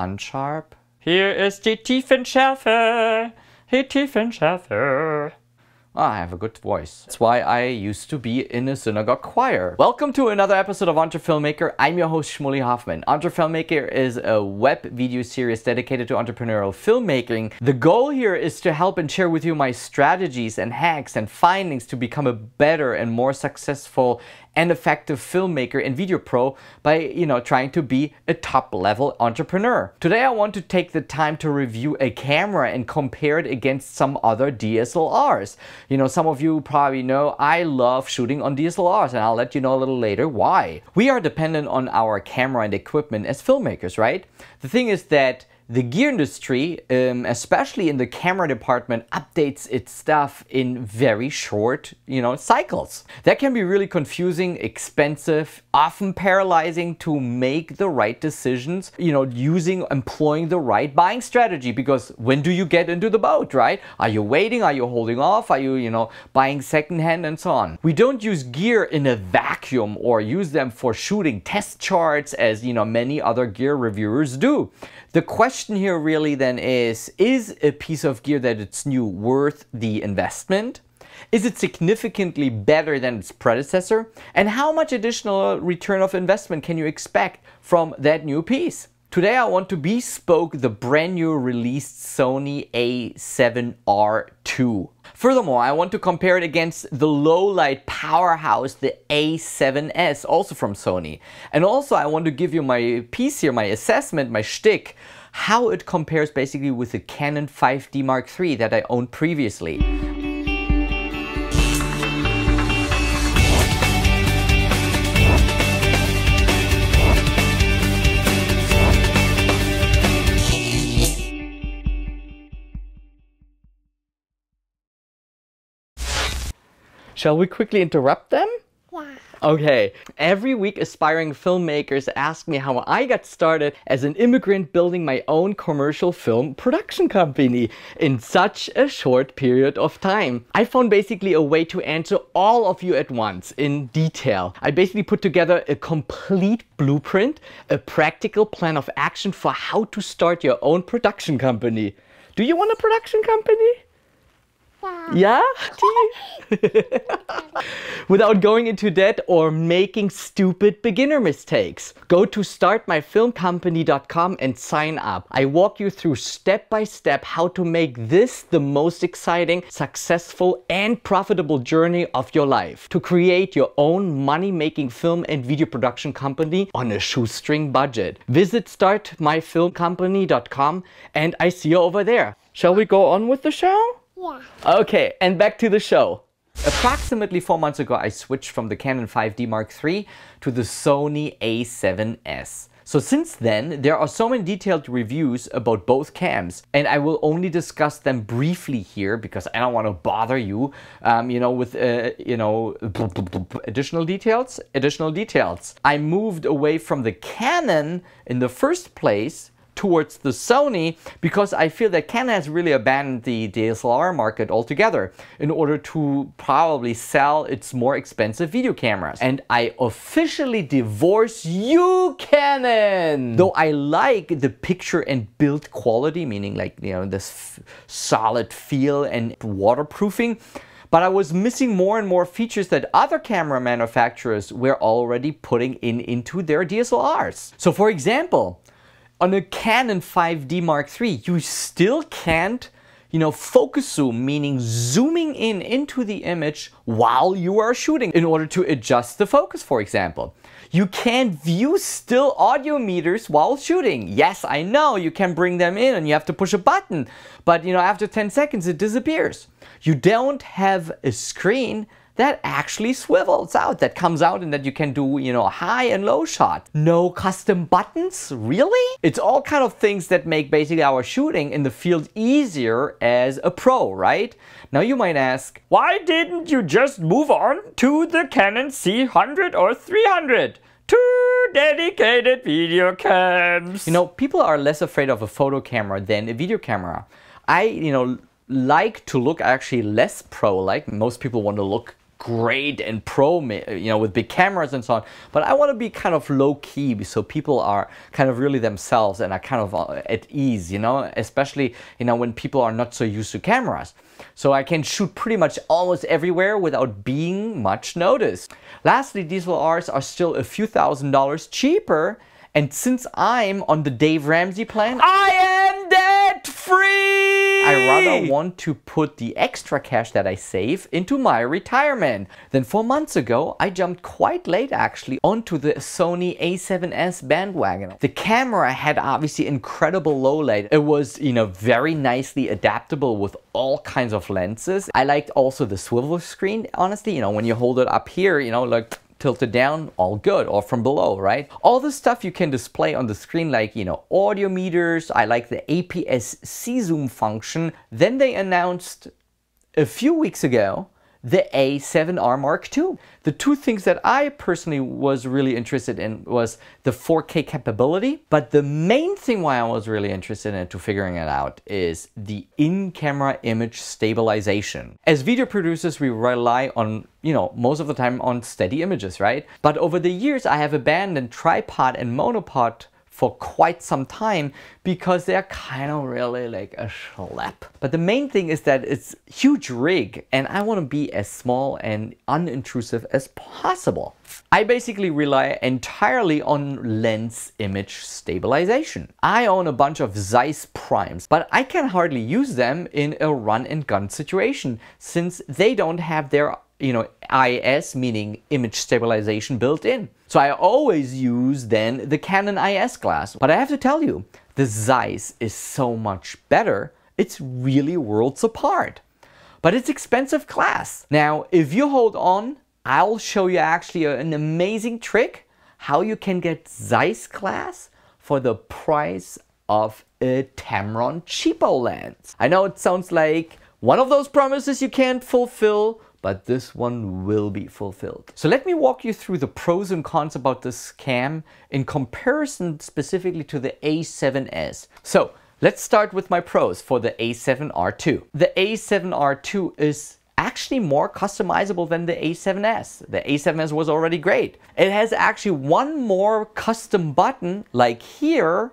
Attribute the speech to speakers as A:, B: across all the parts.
A: unsharp. Hier ist die Tiefenschärfe. Hey, Tiefenschärfe. I have a good voice. That's why I used to be in a synagogue choir. Welcome to another episode of EntreFilmmaker. I'm your host, Shmuley Hoffman. EntreFilmmaker is a web video series dedicated to entrepreneurial filmmaking. The goal here is to help and share with you my strategies and hacks and findings to become a better and more successful and effective filmmaker and video pro by, trying to be a top-level entrepreneur. Today I want to take the time to review a camera and compare it against some other DSLRs. Some of you probably know I love shooting on DSLRs, and I'll let you know a little later why. We are dependent on our camera and equipment as filmmakers, right? The thing is that the gear industry, especially in the camera department, updates its stuff in very short, cycles. That can be really confusing, expensive, often paralyzing to make the right decisions, employing the right buying strategy, because when do you get into the boat, right? Are you waiting? Are you holding off? Are you, buying secondhand and so on? We don't use gear in a vacuum or use them for shooting test charts as, many other gear reviewers do. The question here really then is a piece of gear that it's new worth the investment? Is it significantly better than its predecessor? And how much additional return of investment can you expect from that new piece? Today I want to bespoke the brand new released Sony A7R II. Furthermore, I want to compare it against the low-light powerhouse, the A7S, also from Sony. And also I want to give you my piece here, my assessment, my shtick, how it compares basically with the Canon 5D Mark III that I owned previously. Shall we quickly interrupt them? Yeah. Okay. Every week aspiring filmmakers ask me how I got started as an immigrant building my own commercial film production company in such a short period of time. I found basically a way to answer all of you at once in detail. I basically put together a complete blueprint, a practical plan of action for how to start your own production company. Do you want a production company? Yeah? Without going into debt or making stupid beginner mistakes. Go to startmyfilmcompany.com and sign up. I walk you through step by step how to make this the most exciting, successful and profitable journey of your life. To create your own money-making film and video production company on a shoestring budget. Visit startmyfilmcompany.com and I see you over there. Shall we go on with the show? Yeah. Okay, and back to the show. Approximately 4 months ago, I switched from the Canon 5D Mark III to the Sony A7S. So since then, there are so many detailed reviews about both cams, and I will only discuss them briefly here because I don't want to bother you, with, additional details. I moved away from the Canon in the first place towards the Sony because I feel that Canon has really abandoned the DSLR market altogether in order to probably sell its more expensive video cameras. And I officially divorce you, Canon! Though I like the picture and build quality, meaning this solid feel and waterproofing, but I was missing more and more features that other camera manufacturers were already putting into their DSLRs. So for example, on a Canon 5D Mark III, you still can't, focus zoom, meaning zooming into the image while you are shooting in order to adjust the focus, for example. You can't view still audio meters while shooting. Yes, I know you can bring them in and you have to push a button, but after 10 seconds it disappears. You don't have a screen that actually swivels out, that comes out and that you can do, high and low shot. No custom buttons? Really? It's all kind of things that make basically our shooting in the field easier as a pro, right? Now you might ask, why didn't you just move on to the Canon C100 or 300? Two dedicated video cams. People are less afraid of a photo camera than a video camera. I, like to look actually less pro-like. Most people want to look great and pro, you know, with big cameras and so on. But I want to be kind of low key, so people are kind of really themselves and are kind of at ease, you know, especially, you know, when people are not so used to cameras. So I can shoot pretty much almost everywhere without being much noticed. Lastly, DSLRs are still a few $1,000s cheaper. And since I'm on the Dave Ramsey plan, I am debt free! I rather want to put the extra cash that I save into my retirement. Then 4 months ago, I jumped quite late actually onto the Sony A7S bandwagon. The camera had obviously incredible low light. It was, you know, very nicely adaptable with all kinds of lenses. I liked also the swivel screen, honestly, you know, when you hold it up here, you know, like tilted down, all good, or from below, right? All the stuff you can display on the screen, like, you know, audio meters. I like the APS-C zoom function. Then they announced a few weeks ago the A7R Mark II. The two things that I personally was really interested in was the 4K capability, but the main thing why I was really interested into figuring it out is the in-camera image stabilization. As video producers, we rely on, you know, most of the time on steady images, right? But over the years, I have abandoned tripod and monopod for quite some time because they're kind of really like a schlep. But the main thing is that it's huge rig and I want to be as small and unintrusive as possible. I basically rely entirely on lens image stabilization. I own a bunch of Zeiss primes, but I can hardly use them in a run and gun situation since they don't have their, you know, IS, meaning image stabilization, built in. So I always use then the Canon IS glass. But I have to tell you, the Zeiss is so much better. It's really worlds apart. But it's expensive glass. Now, if you hold on, I'll show you actually an amazing trick how you can get Zeiss glass for the price of a Tamron cheapo lens. I know it sounds like one of those promises you can't fulfill, but this one will be fulfilled. So let me walk you through the pros and cons about this cam in comparison specifically to the A7S. So let's start with my pros for the A7R II. The A7R II is actually more customizable than the A7S. The A7S was already great. It has actually one more custom button like here,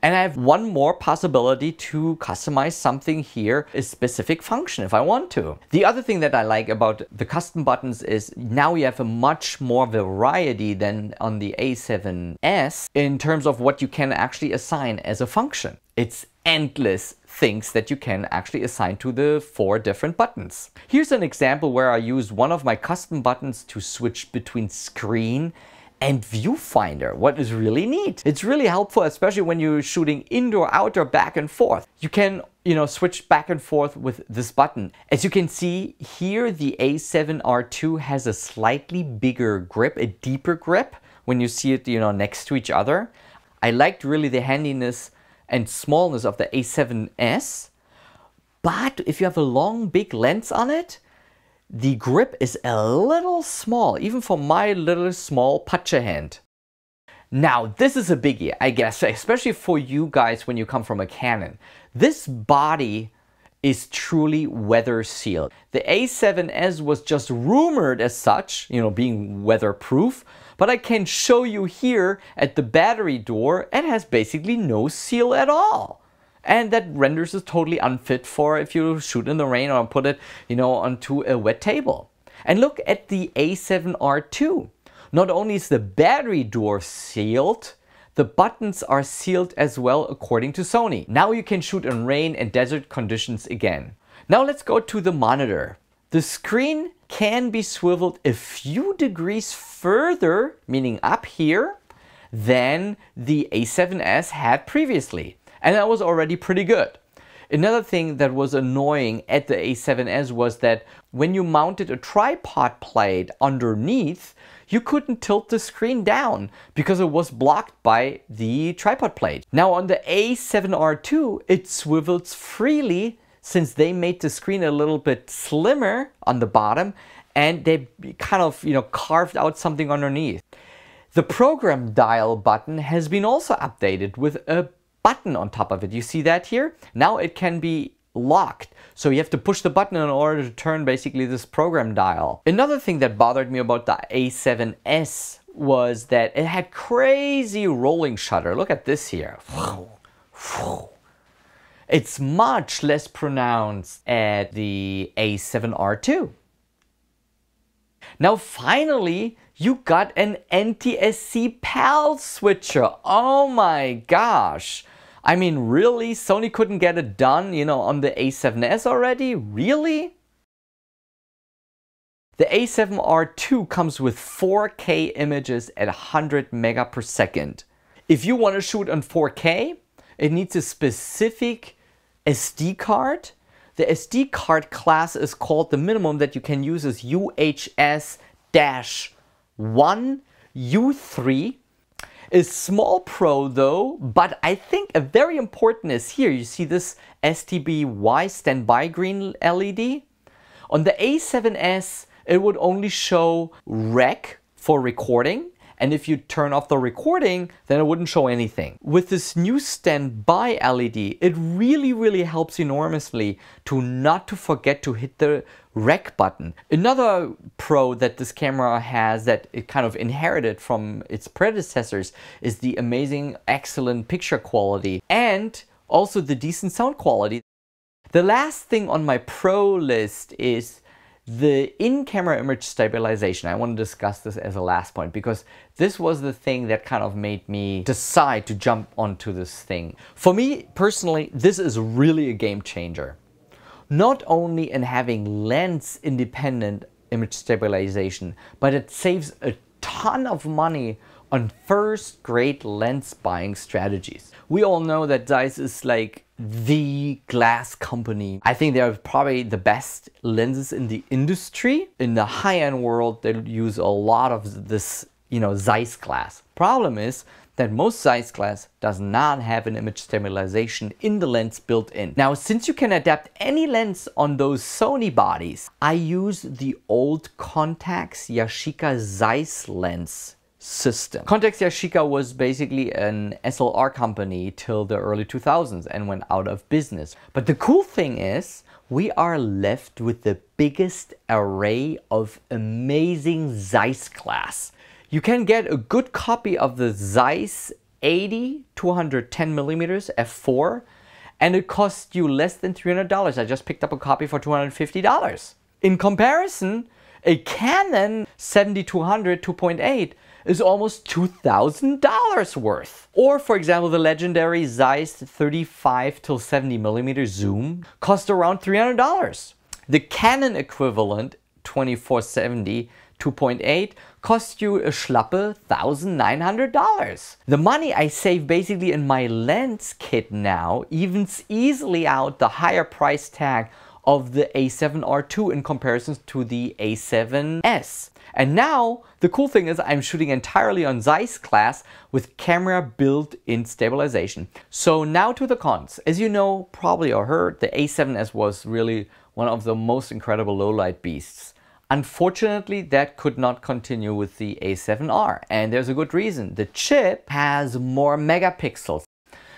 A: and I have one more possibility to customize something here, a specific function if I want to. The other thing that I like about the custom buttons is now you have a much more variety than on the A7S in terms of what you can actually assign as a function. It's endless things that you can actually assign to the 4 different buttons. Here's an example where I use one of my custom buttons to switch between screen and viewfinder, what is really neat. It's really helpful, especially when you're shooting indoor, outdoor, back and forth. You can, you know, switch back and forth with this button. As you can see here, the A7R II has a slightly bigger grip, a deeper grip when you see it, you know, next to each other. I liked really the handiness and smallness of the A7S, but if you have a long, big lens on it, the grip is a little small, even for my little small patcha hand. Now, this is a biggie, I guess, especially for you guys when you come from a Canon. This body is truly weather sealed. The A7S was just rumored as such, you know, being weatherproof, but I can show you here at the battery door, it has basically no seal at all. And that renders it totally unfit for if you shoot in the rain or put it, you know, onto a wet table. And look at the A7R II. Not only is the battery door sealed, the buttons are sealed as well according to Sony. Now you can shoot in rain and desert conditions again. Now let's go to the monitor. The screen can be swiveled a few degrees further, meaning up here, than the A7S had previously. And that was already pretty good. Another thing that was annoying at the A7S was that when you mounted a tripod plate underneath, you couldn't tilt the screen down because it was blocked by the tripod plate. Now on the A7R II, it swivels freely since they made the screen a little bit slimmer on the bottom and they kind of, you know, carved out something underneath. The program dial button has been also updated with a button on top of it. You see that here? Now it can be locked. So you have to push the button in order to turn basically this program dial. Another thing that bothered me about the A7S was that it had crazy rolling shutter. Look at this here. It's much less pronounced at the A7R II. Now finally, you got an NTSC PAL switcher. Oh my gosh. I mean, really? Sony couldn't get it done, you know, on the A7S already? Really? The A7R II comes with 4K images at 100 mega per second. If you want to shoot on 4K, it needs a specific SD card. The SD card class is called, the minimum that you can use is UHS-1 U3. Is small pro though, but I think a very important is here. You see this STBY standby green LED? On the A7S, it would only show rec for recording. And if you turn off the recording, then it wouldn't show anything. With this new standby LED, it really helps enormously to not to forget to hit the rec button. Another pro that this camera has that it kind of inherited from its predecessors is the amazing, excellent picture quality and also the decent sound quality. The last thing on my pro list is the in-camera image stabilization. I want to discuss this as a last point because this was the thing that kind of made me decide to jump onto this thing. For me personally, this is really a game changer. Not only in having lens independent image stabilization, but it saves a ton of money on first-grade lens buying strategies. We all know that Zeiss is like the glass company. I think they're probably the best lenses in the industry. In the high-end world, they use a lot of this, you know, Zeiss glass. Problem is that most Zeiss glass does not have an image stabilization in the lens built in. Now, since you can adapt any lens on those Sony bodies, I use the old Contax Yashica Zeiss lens system. Contax Yashica was basically an SLR company till the early 2000s and went out of business. But the cool thing is, we are left with the biggest array of amazing Zeiss glass. You can get a good copy of the Zeiss 80-210mm f4 and it costs you less than $300. I just picked up a copy for $250. In comparison, a Canon 70-200 2.8 is almost $2,000 worth. Or for example, the legendary Zeiss 35-70mm zoom cost around $300. The Canon equivalent 2470 2.8 costs you a schlappe $1,900. The money I save basically in my lens kit now evens easily out the higher price tag of the A7R II in comparison to the A7S. And now, the cool thing is I'm shooting entirely on Zeiss glass with camera built-in stabilization. So now to the cons. As you know, probably or heard, the A7S was really one of the most incredible low-light beasts. Unfortunately, that could not continue with the A7R, and there's a good reason. The chip has more megapixels,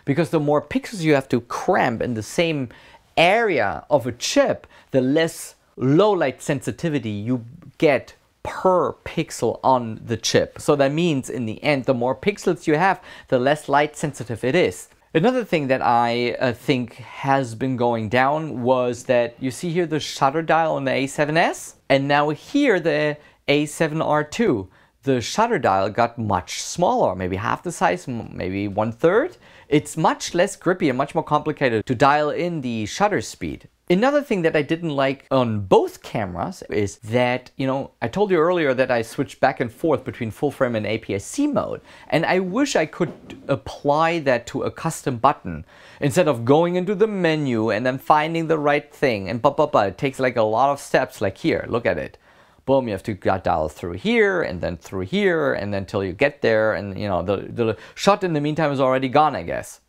A: because the more pixels you have to cramp in the same area of a chip, the less low-light sensitivity you get per pixel on the chip. So that means in the end, the more pixels you have, the less light sensitive it is. Another thing that I think has been going down was that you see here the shutter dial on the A7S, and now here the A7R II. The shutter dial got much smaller, maybe half the size, maybe 1/3. It's much less grippy and much more complicated to dial in the shutter speed. Another thing that I didn't like on both cameras is that, you know, I told you earlier that I switched back and forth between full frame and APS-C mode. And I wish I could apply that to a custom button instead of going into the menu and then finding the right thing and It takes like a lot of steps. Like here, look at it. Boom, you have to dial through here and then through here and then till you get there, and you know, the shot in the meantime is already gone, I guess.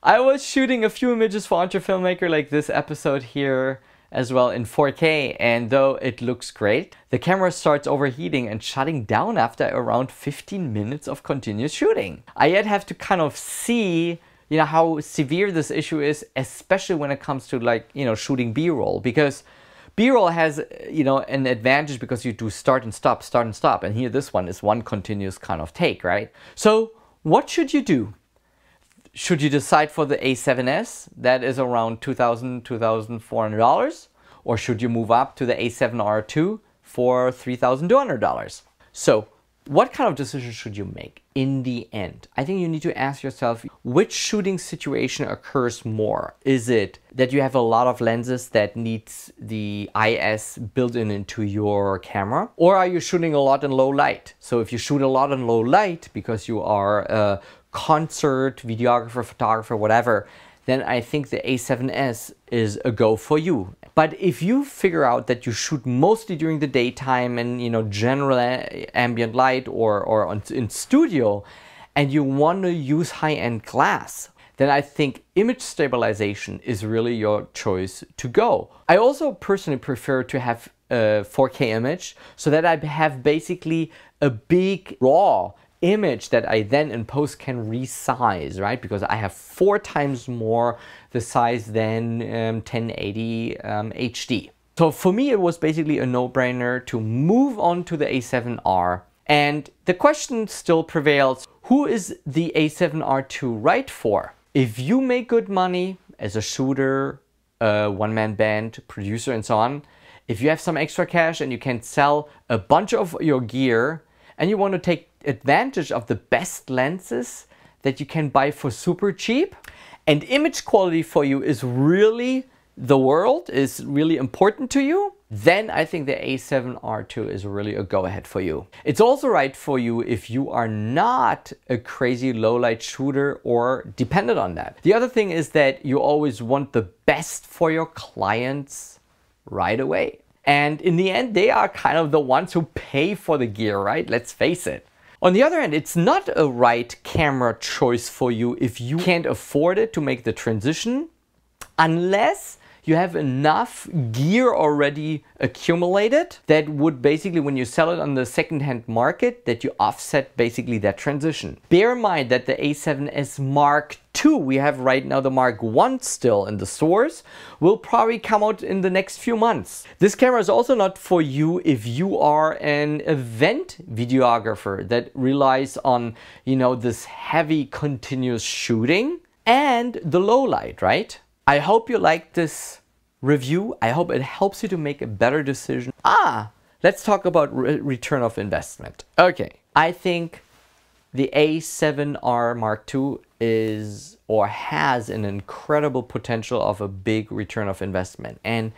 A: I was shooting a few images for EntreFilmmaker like this episode here as well in 4K, and though it looks great, the camera starts overheating and shutting down after around 15 minutes of continuous shooting. I yet have to kind of see, you know, how severe this issue is, especially when it comes to like, you know, shooting B-roll, because B-roll has, you know, an advantage because you do start and stop, start and stop. And here this one is one continuous kind of take, right? So what should you do? Should you decide for the A7S that is around $2,000, $2,400? Or should you move up to the A7R II for $3,200? So what kind of decision should you make in the end? I think you need to ask yourself, which shooting situation occurs more? Is it that you have a lot of lenses that needs the IS built into your camera? Or are you shooting a lot in low light? So if you shoot a lot in low light because you are a concert, videographer, photographer, whatever, then I think the A7S is a go for you. But if you figure out that you shoot mostly during the daytime and, you know, general ambient light or in studio, and you want to use high-end glass, then I think image stabilization is really your choice to go. I also personally prefer to have a 4K image so that I have basically a big raw image that I then in post can resize, right? Because I have 4 times more the size than 1080 HD. So for me, it was basically a no-brainer to move on to the A7R. And the question still prevails, who is the A7R II right for? If you make good money as a shooter, a one-man band, producer, and so on, if you have some extra cash and you can sell a bunch of your gear and you want to take advantage of the best lenses that you can buy for super cheap, and image quality for you is really the world, is really important to you, then I think the A7R II is really a go-ahead for you. It's also right for you if you are not a crazy low-light shooter or dependent on that. The other thing is that you always want the best for your clients right away. And in the end, they are kind of the ones who pay for the gear, right? Let's face it. On the other hand, it's not a right camera choice for you if you can't afford it to make the transition, unless you have enough gear already accumulated that would basically, when you sell it on the second-hand market, that you offset basically that transition. Bear in mind that the A7S Mark II, we have right now the Mark I still in the stores, will probably come out in the next few months. This camera is also not for you if you are an event videographer that relies on, you know, this heavy continuous shooting and the low light, right? I hope you liked this review. I hope it helps you to make a better decision. Let's talk about return of investment. Okay, I think the A7R Mark II is or has an incredible potential of a big return of investment. And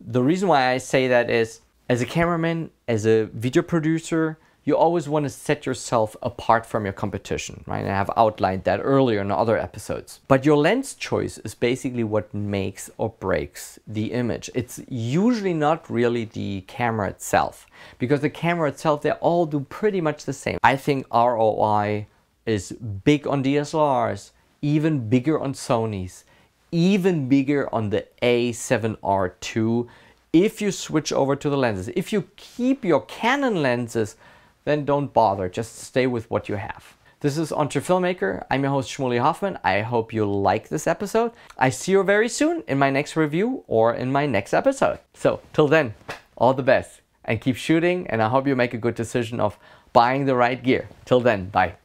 A: the reason why I say that is, as a cameraman, as a video producer, you always want to set yourself apart from your competition, right? And I have outlined that earlier in other episodes. But your lens choice is basically what makes or breaks the image. It's usually not really the camera itself, because the camera itself, they all do pretty much the same. I think ROI is big on DSLRs, even bigger on Sonys, even bigger on the A7R II. If you switch over to the lenses, if you keep your Canon lenses, then don't bother, just stay with what you have. This is EntreFilmmaker. I'm your host, Shmuley Hoffman. I hope you like this episode. I see you very soon in my next review or in my next episode. So till then, all the best and keep shooting, and I hope you make a good decision of buying the right gear. Till then, bye.